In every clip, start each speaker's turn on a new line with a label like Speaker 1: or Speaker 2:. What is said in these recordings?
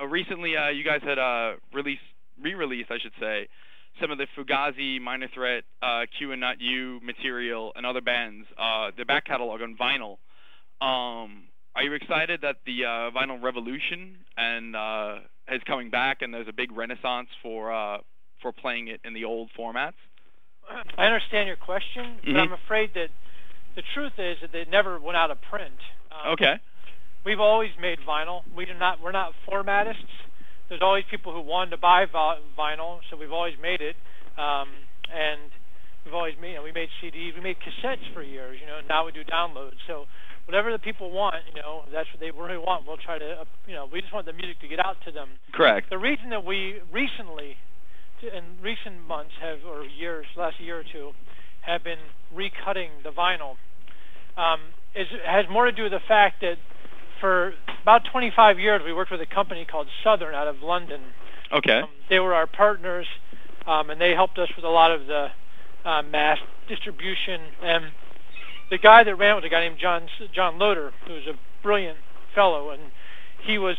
Speaker 1: Recently, you guys had re-released, I should say, some of the Fugazi, Minor Threat, Q and Not You material, and other bands, their back catalog on vinyl. Are you excited that the vinyl revolution is coming back, and there's a big renaissance for playing it in the old formats?
Speaker 2: I understand your question, but I'm afraid that the truth is that they never went out of print.
Speaker 1: Okay.
Speaker 2: We've always made vinyl. We're not formatists. There's always people who wanted to buy vinyl, so we've always made it. And we've always made, we made CDs, we made cassettes for years, now we do downloads. So whatever the people want, that's what they really want. We'll try to, we just want the music to get out to them.
Speaker 1: Correct.
Speaker 2: The reason that we recently, in recent months or years, last year or two, have been recutting the vinyl, has more to do with the fact that for about 25 years we worked with a company called Southern out of London.
Speaker 1: Okay. They
Speaker 2: were our partners, and they helped us with a lot of the mass distribution. And the guy that ran it was a guy named John Loder, who was a brilliant fellow, and he was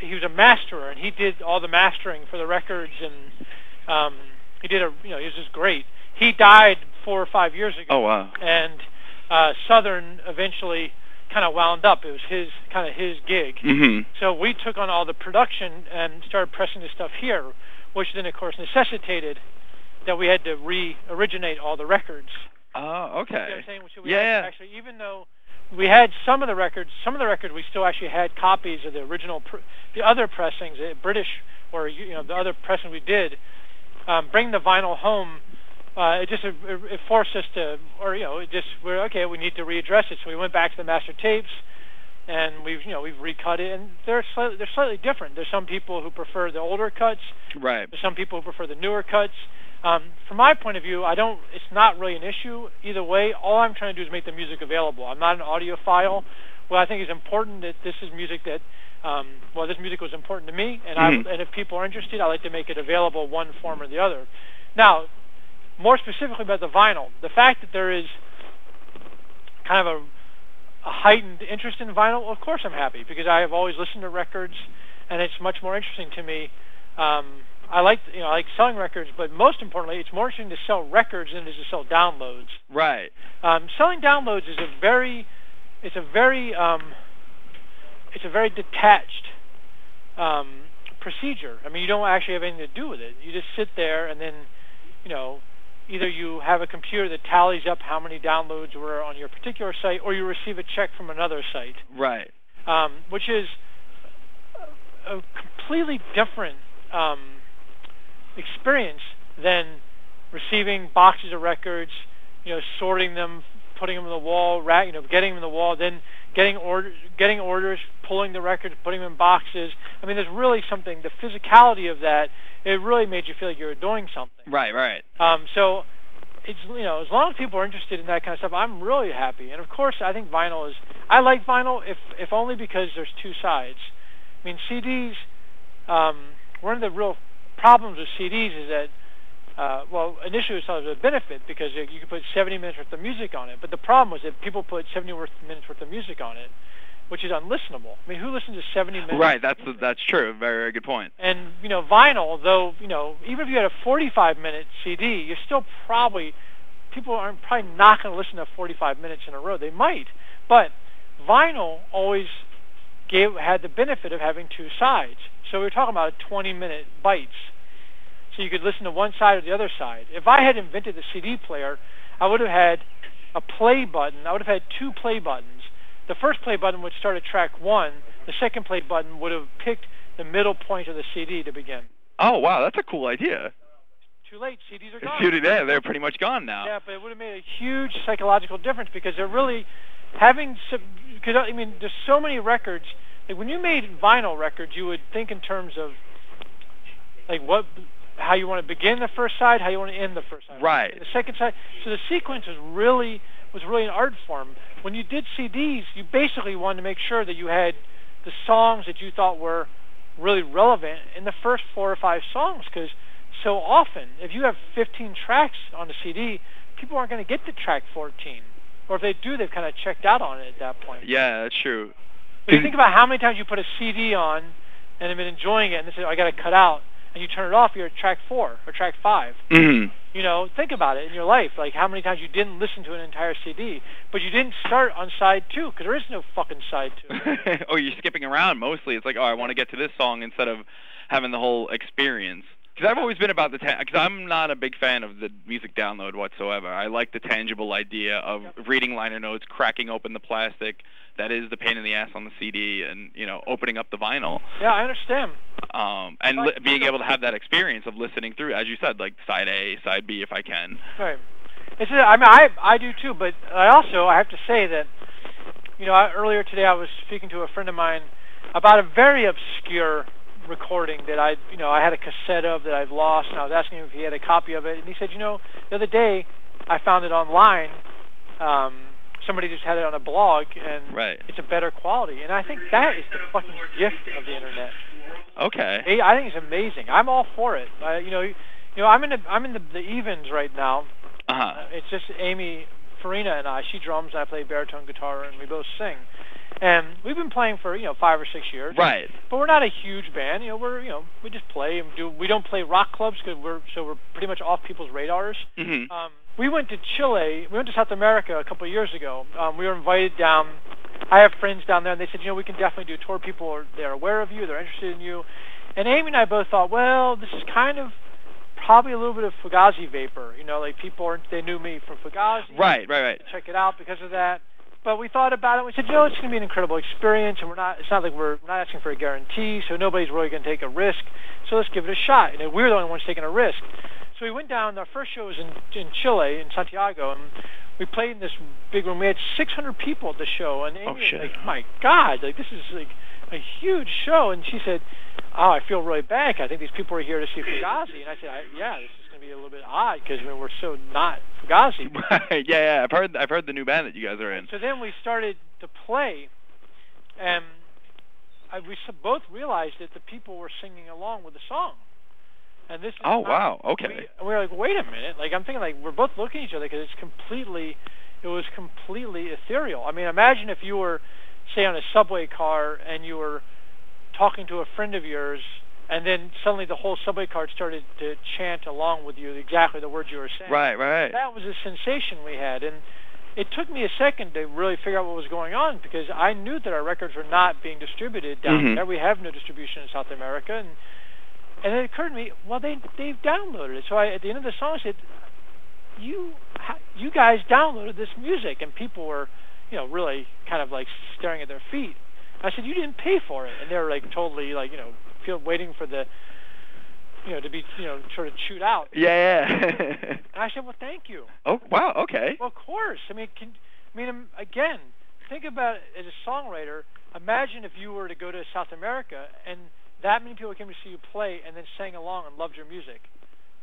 Speaker 2: a masterer, and he did all the mastering for the records, and he was just great. He died 4 or 5 years ago.
Speaker 1: Oh wow!
Speaker 2: And Southern eventually kind of wound up. It was his gig.
Speaker 1: Mm-hmm.
Speaker 2: So we took on all the production and started pressing the stuff here, which then of course necessitated that we had to re-originate all the records.
Speaker 1: Oh, okay.
Speaker 2: You know what I'm saying? So we actually, even though we had some of the records we still actually had copies of the original, the other pressings, the British or the other pressing we did. Bring the vinyl home. It forced us to, we're okay. We need to readdress it. So we went back to the master tapes, and we've recut it, and they're slightly different. There's some people who prefer the older cuts.
Speaker 1: Right.
Speaker 2: There's some people who prefer the newer cuts. From my point of view, it's not really an issue either way. All I'm trying to do is make the music available. I'm not an audiophile. What I think is important that this is music that, this music was important to me, and and if people are interested, I like to make it available one form or the other. Now, more specifically about the vinyl, the fact that there is kind of a heightened interest in vinyl, of course I'm happy, because I have always listened to records, and it's much more interesting to me. I like selling records, but most importantly, it's more interesting to sell records than it is to sell downloads.
Speaker 1: Right.
Speaker 2: Selling downloads is a very detached procedure. I mean, you don't actually have anything to do with it. You just sit there, and then either you have a computer that tallies up how many downloads were on your particular site, or you receive a check from another site.
Speaker 1: Right.
Speaker 2: Which is a completely different experience than receiving boxes of records, sorting them, putting them on the wall, getting them in the wall, then getting orders, pulling the records, putting them in boxes. I mean, there's really something, the physicality of that, it really made you feel like you were doing something.
Speaker 1: Right, right.
Speaker 2: So it's, as long as people are interested in that kind of stuff, I'm really happy. And of course, I think vinyl I like vinyl if only because there's two sides. I mean, CDs, one of the real problems with CDs is that, initially it was a benefit because you could put 70 minutes worth of music on it. But the problem was that people put 70 minutes worth of music on it, which is unlistenable. I mean, who listens to 70 minutes? Right,
Speaker 1: that's true. Very, very good point.
Speaker 2: And, vinyl, though, even if you had a 45-minute CD, you're still people aren't probably not going to listen to 45 minutes in a row. They might. But vinyl always had the benefit of having two sides. So we're talking about 20-minute bites. So you could listen to one side or the other side. If I had invented the CD player, I would have had a play button. I would have had two play buttons. The first play button would start at track 1. The second play button would have picked the middle point of the CD to begin.
Speaker 1: Oh, wow, that's a cool idea.
Speaker 2: Too late. CDs are gone.
Speaker 1: They're pretty much gone now.
Speaker 2: Yeah, but it would have made a huge psychological difference because they're really having... Because, I mean, there's so many records. Like, when you made vinyl records, you would think in terms of, like, how you want to begin the first side, how you want to end the first side.
Speaker 1: Right.
Speaker 2: The second side. So the sequence was really an art form. When you did CDs, you basically wanted to make sure that you had the songs that you thought were really relevant in the first 4 or 5 songs, because so often, if you have 15 tracks on the CD, people aren't going to get to track 14. Or if they do, they've kind of checked out on it at that point.
Speaker 1: Yeah, that's true.
Speaker 2: But you think about how many times you put a CD on, and have been enjoying it, and they say, oh, I got to cut out, and you turn it off, you're at track 4 or track 5.
Speaker 1: Mm-hmm.
Speaker 2: You know, think about it in your life, like how many times you didn't listen to an entire CD, but you didn't start on side 2, because there is no fucking side 2.
Speaker 1: Oh, you're skipping around mostly. It's like, oh, I want to get to this song instead of having the whole experience. Because I've always been about because I'm not a big fan of the music download whatsoever. I like the tangible idea of reading liner notes, cracking open the plastic that is the pain in the ass on the CD, and, you know, opening up the vinyl.
Speaker 2: Yeah, I understand.
Speaker 1: And being able to have that experience of listening through, as you said, like side A, side B, if I can.
Speaker 2: Right. I mean, I do too, but I have to say that, you know, earlier today I was speaking to a friend of mine about a very obscure recording that I had a cassette of that I've lost, and I was asking him if he had a copy of it, and he said, you know, the other day I found it online. Somebody just had it on a blog, and it's a better quality, and I think that is the fucking gift of the internet.
Speaker 1: Okay.
Speaker 2: I think it's amazing. I'm all for it. You know, I'm in the evens right now. It's just Amy Farina and I. She drums, and I play baritone guitar, and we both sing. And we've been playing for 5 or 6 years.
Speaker 1: Right.
Speaker 2: But we're not a huge band. You know, we just play and we don't play rock clubs because we're pretty much off people's radars.
Speaker 1: Mm-hmm.
Speaker 2: We went to Chile. We went to South America a couple of years ago. We were invited down. I have friends down there, and they said, you know, we can definitely do a tour. People they're aware of you. They're interested in you. And Amy and I both thought, well, this is kind of probably a little bit of Fugazi vapor. You know, like they knew me from Fugazi.
Speaker 1: Right.
Speaker 2: Check it out because of that. But we thought about it, and we said, you know, it's going to be an incredible experience, and it's not like we're not asking for a guarantee, so nobody's really going to take a risk, so let's give it a shot. And we're the only ones taking a risk. So we went down, our first show was in Chile, in Santiago, and we played in this big room. We had 600 people at the show, and Amy was like, my God, like, this is like a huge show. And she said, oh, I feel really bad. I think these people are here to see Fugazi. And I said, yeah, this is going to be a little bit odd because we're so not Fugazi.
Speaker 1: Right. Yeah. I've heard the new band that you guys are in.
Speaker 2: So then we started to play, and we both realized that the people were singing along with the song. And this is
Speaker 1: wow, okay.
Speaker 2: We were like, wait a minute. Like, I'm thinking, like, we're both looking at each other because it was completely ethereal. I mean, imagine if you were, say, on a subway car and you were talking to a friend of yours, and then suddenly the whole subway car started to chant along with you exactly the words you were saying.
Speaker 1: Right.
Speaker 2: That was a sensation we had, and it took me a second to really figure out what was going on because I knew that our records were not being distributed down there. We have no distribution in South America, and it occurred to me, well, they've downloaded it. So at the end of the song, I said, you guys downloaded this music, and people were, really kind of like staring at their feet. I said, you didn't pay for it, and they were like totally like, waiting for the, to be, sort of chewed out.
Speaker 1: Yeah.
Speaker 2: And I said, well, thank you.
Speaker 1: Oh, wow, okay.
Speaker 2: Well, of course. I mean, again, think about it as a songwriter. Imagine if you were to go to South America and that many people came to see you play and then sang along and loved your music.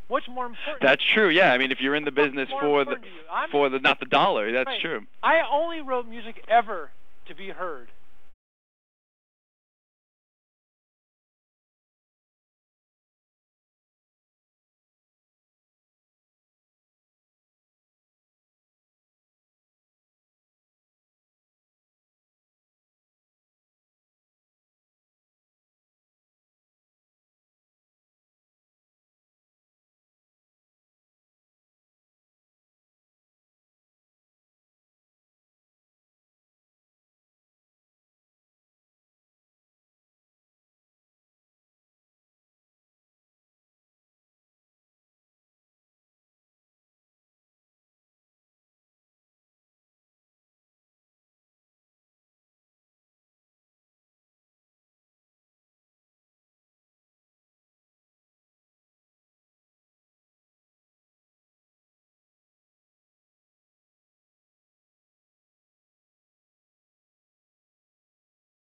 Speaker 2: What's more important?
Speaker 1: That's true. Yeah, I mean, if you're in the business for the not the dollar, that's true.
Speaker 2: I only wrote music ever to be heard.